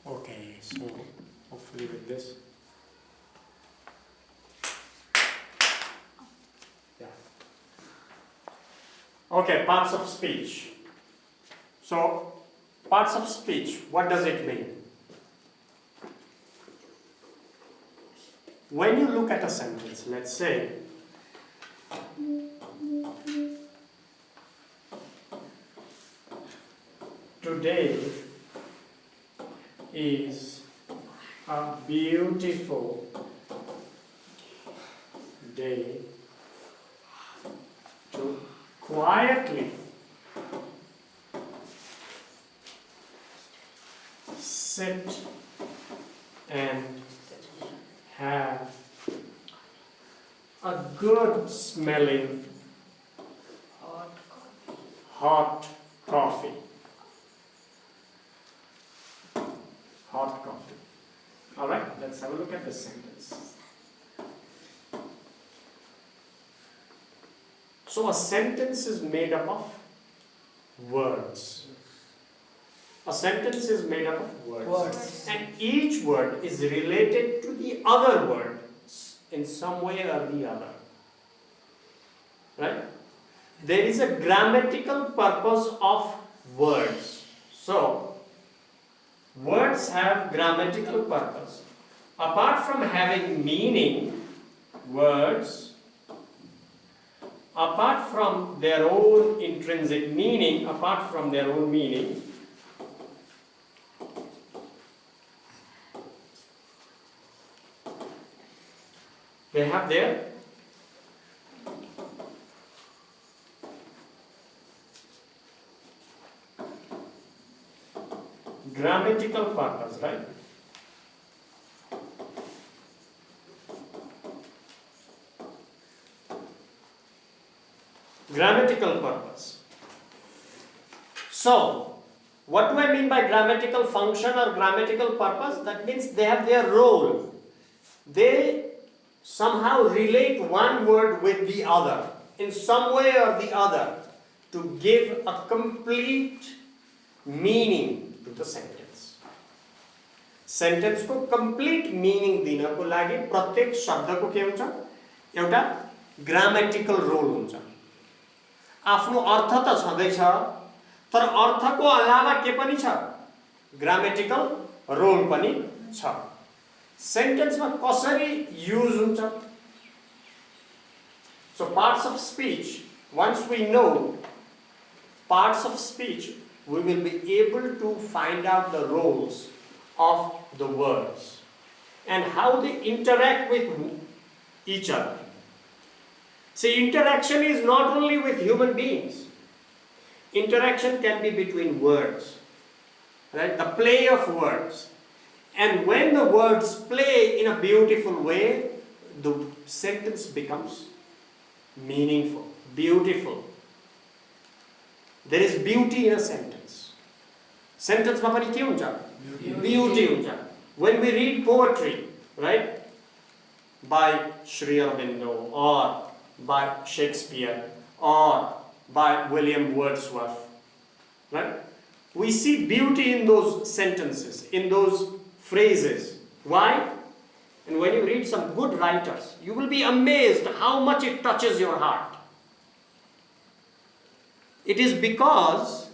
Okay, so hopefully with this. Yeah. Okay, parts of speech. So, parts of speech, what does it mean? When you look at a sentence, let's say, today is a beautiful day to quietly sit and have a good smelling hot coffee. Hot coffee. Alright, let's have a look at this sentence. So a sentence is made up of words. A sentence is made up of words. And each word is related to the other word in some way or the other. Right? There is a grammatical purpose of words. So, words have grammatical purpose. Apart from having meaning, words, apart from their own intrinsic meaning, they have their grammatical purpose, right? Grammatical purpose. So, what do I mean by grammatical function or grammatical purpose? That means they have their role. They somehow relate one word with the other in some way or the other to give a complete meaning to the sentence. Sentence को complete meaning दिनको लागि प्रत्येक शब्दको के हुन्छ एउटा grammatical role हुन्छ. आफ्नो अर्थ त छँदैछ तर अर्थको अलावा के पनि छ grammatical role पनि छ. Sentence मा कसरी use हुन्छ. So parts of speech, once we know parts of speech, we will be able to find out the roles of the words and how they interact with each other. See, interaction is not only with human beings. Interaction can be between words, right? The play of words. And when the words play in a beautiful way, the sentence becomes meaningful, beautiful. There is beauty in a sentence. Sentence ma pani ke huncha? Beauty huncha. When we read poetry, right? By Sri Aurobindo or by Shakespeare or by William Wordsworth, right? We see beauty in those sentences, in those phrases. Why? And when you read some good writers, you will be amazed how much it touches your heart. It is because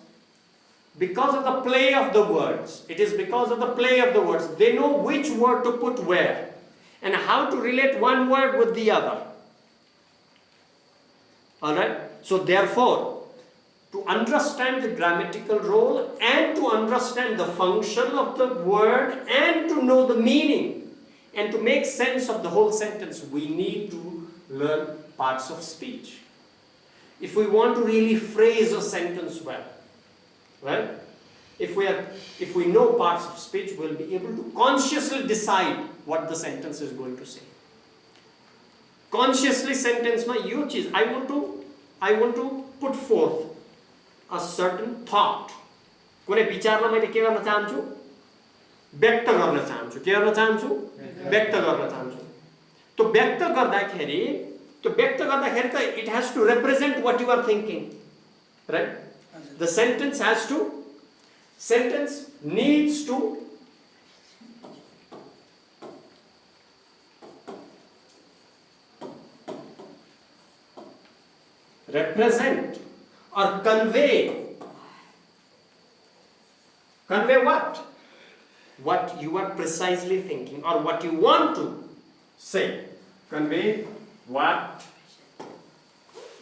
of the play of the words. It is because of the play of the words. They know which word to put where and how to relate one word with the other. Alright? So therefore, to understand the grammatical role and to understand the function of the word and to know the meaning and to make sense of the whole sentence, we need to learn parts of speech. If we want to really phrase a sentence well, right? If we know parts of speech, we'll be able to consciously decide what the sentence is going to say. Consciously sentence ma yo cheez I want to put forth a certain thought. कुनै विचारमा मैले के गर्न चाहन्छु? व्यक्त गर्न चाहन्छु. के गर्न चाहन्छु? व्यक्त गर्न चाहन्छु. तो व्यक्त गर्दाखेरि त it has to represent what you are thinking, right? The sentence needs to represent or convey. Convey what? What you are precisely thinking or what you want to say. Convey what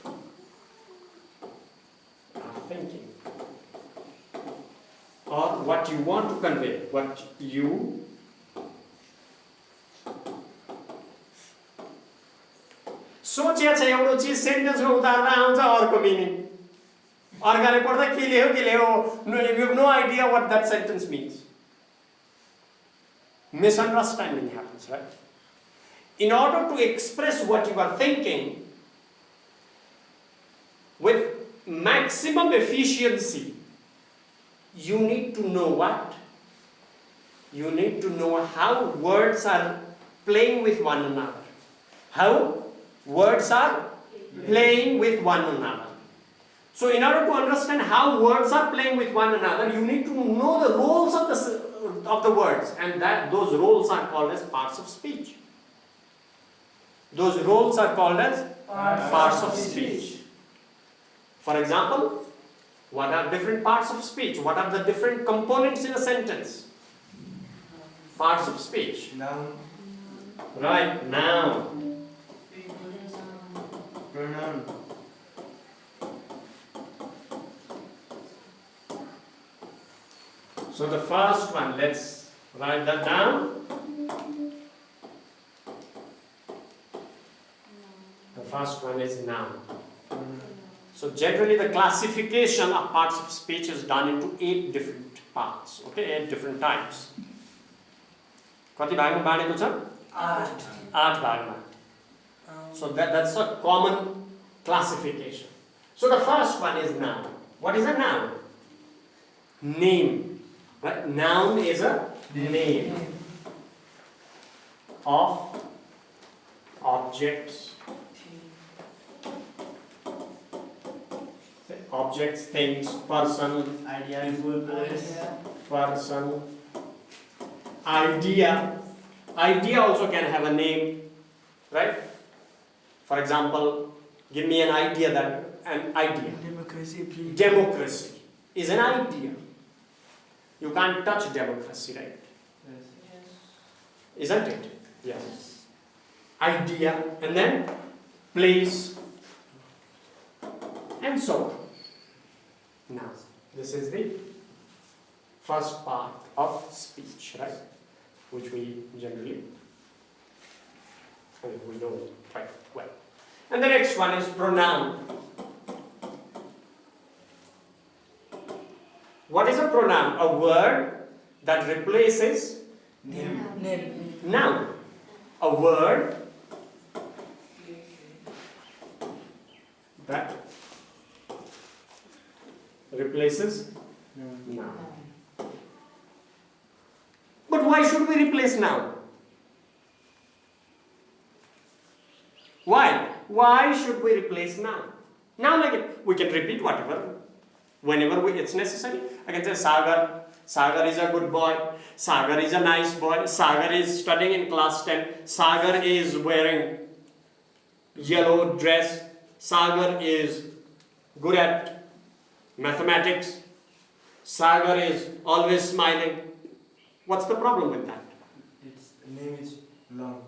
you are thinking or what you want to convey. What you सोचेको छ एउटा चिज सेन्टेन्समा उतार्दा आउँछ अर्को meaning अर्काले पढ्दा के लेख्यो you have no idea what that sentence means. Misunderstanding happens, right? In order to express what you are thinking with maximum efficiency, you need to know what? You need to know how words are playing with one another. How words are playing with one another. So in order to understand how words are playing with one another, you need to know the roles of the words, and those roles are called as parts of speech. Those roles are called as parts of speech. For example, what are different parts of speech? What are the different components in a sentence? Parts of speech. Noun. Right, noun. Pronoun. So the first one, let's write that down. The first one is noun. So generally the classification of parts of speech is done into 8 different parts. Okay, 8 different types. कति भागमा बाँडेको छ? 8 भागमा. So that's a common classification. So the first one is noun. What is a noun? Name. Right? Noun is a name of objects, things, person, Idea. person, idea. Idea also can have a name, right? For example, give me an idea that an idea. Democracy, please. Democracy is an idea. You can't touch democracy, right? Yes. Isn't it? Yes. Idea, and then place, and so on. Now, this is the first part of speech, right? Which we generally, we know quite well. And the next one is pronoun. What is a pronoun? A word that replaces noun. A word that replaces noun. But why should we replace noun? Why? Why should we replace noun? Noun, like we can repeat whatever, whenever it's necessary. I can say Sagar. Sagar is a good boy. Sagar is a nice boy. Sagar is studying in class 10. Sagar is wearing yellow dress. Sagar is good at mathematics. Sagar is always smiling. What's the problem with that? Its name is long.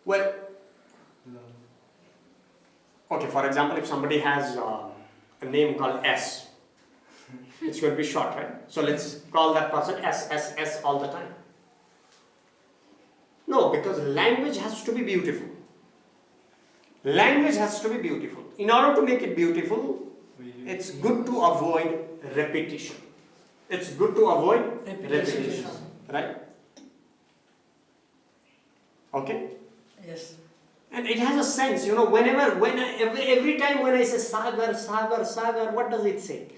Well, Long. okay, for example, if somebody has a name called S, it's going to be short, right? So let's call that person S all the time. No, because language has to be beautiful. Language has to be beautiful. In order to make it beautiful, it's good to avoid repetition. It's good to avoid repetition. Right? Okay? Yes. And it has a sense, every time when I say Sagar, Sagar, Sagar, what does it say?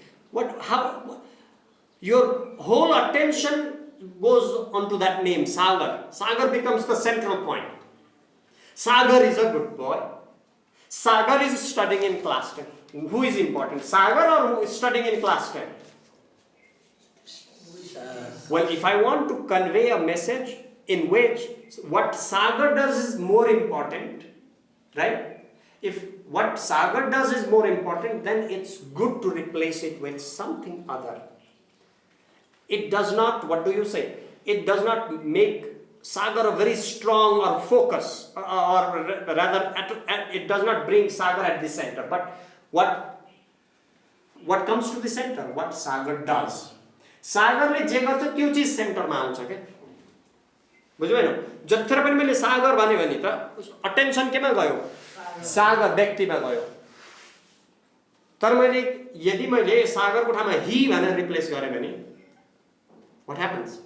Your whole attention goes onto that name, Sagar. Sagar becomes the central point. Sagar is a good boy. Sagar is studying in class 10. Who is important, Sagar or who is studying in class 10? Well, if I want to convey a message in which what Sagar does is more important, right? If what Sagar does is more important, then it's good to replace it with something other. It does not, what do you say? It does not make Sagar a very strong or focus, or rather, it does not bring Sagar at the center. But what comes to the center? What Sagar does. सागरले जे गर्छ त्यो चिज सेन्टरमा आउँछ के बुझ्नु भएन जत्रै पनि मैले सागर भने त अटेन्सन केमा गयो सागर व्यक्तिमा गयो तर मैले यदि मैले सागरको ठाउँमा ही भनेर रिप्लेस गरे भने what happens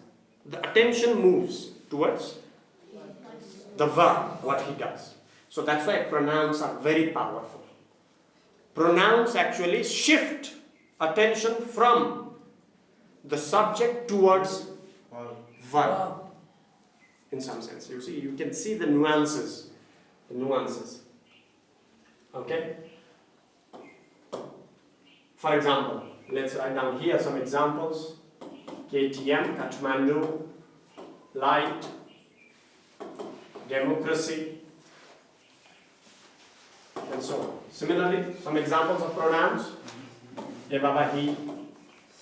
the attention moves towards the verb what he does so that's why pronouns are very powerful pronouns actually shift attention from the subject towards verb in some sense. You can see the nuances. Okay? For example, let's write down here some examples. KTM, Kathmandu, light, democracy, and so on. Similarly, some examples of pronouns. Ye baba, he,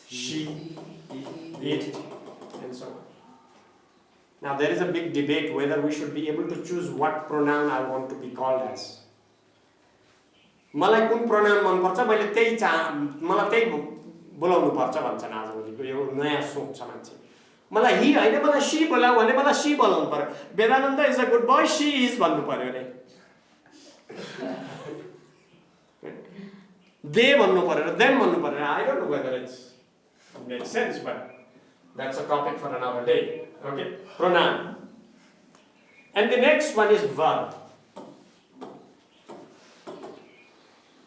she, it, and so on. Now there is a big debate whether we should be able to choose what pronoun I want to be called as. मलाई कुन pronoun मन पर्छ मैले मलाई त्यही बोलाउनु पर्छ भन्छन् आजभोलिको यो नयाँ सोच छ मान्छे मलाई ही हैन मलाई she बोलाउ भने मलाई she बोलाउनु पर्यो Vedanand is a good boy she is भन्नु पर्यो रे they भन्नु पर्यो र them भन्नु पर्यो I don't know whether it makes sense but that's a topic for another day. Okay? Pronoun. And the next one is verb.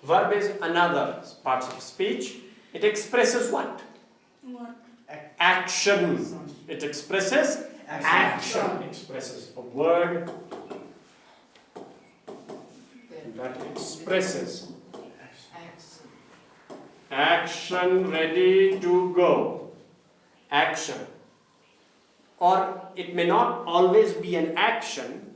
Verb is another part of speech. It expresses what? Action. It expresses action. It expresses a word that expresses action ready to go. Action. Or it may not always be an action,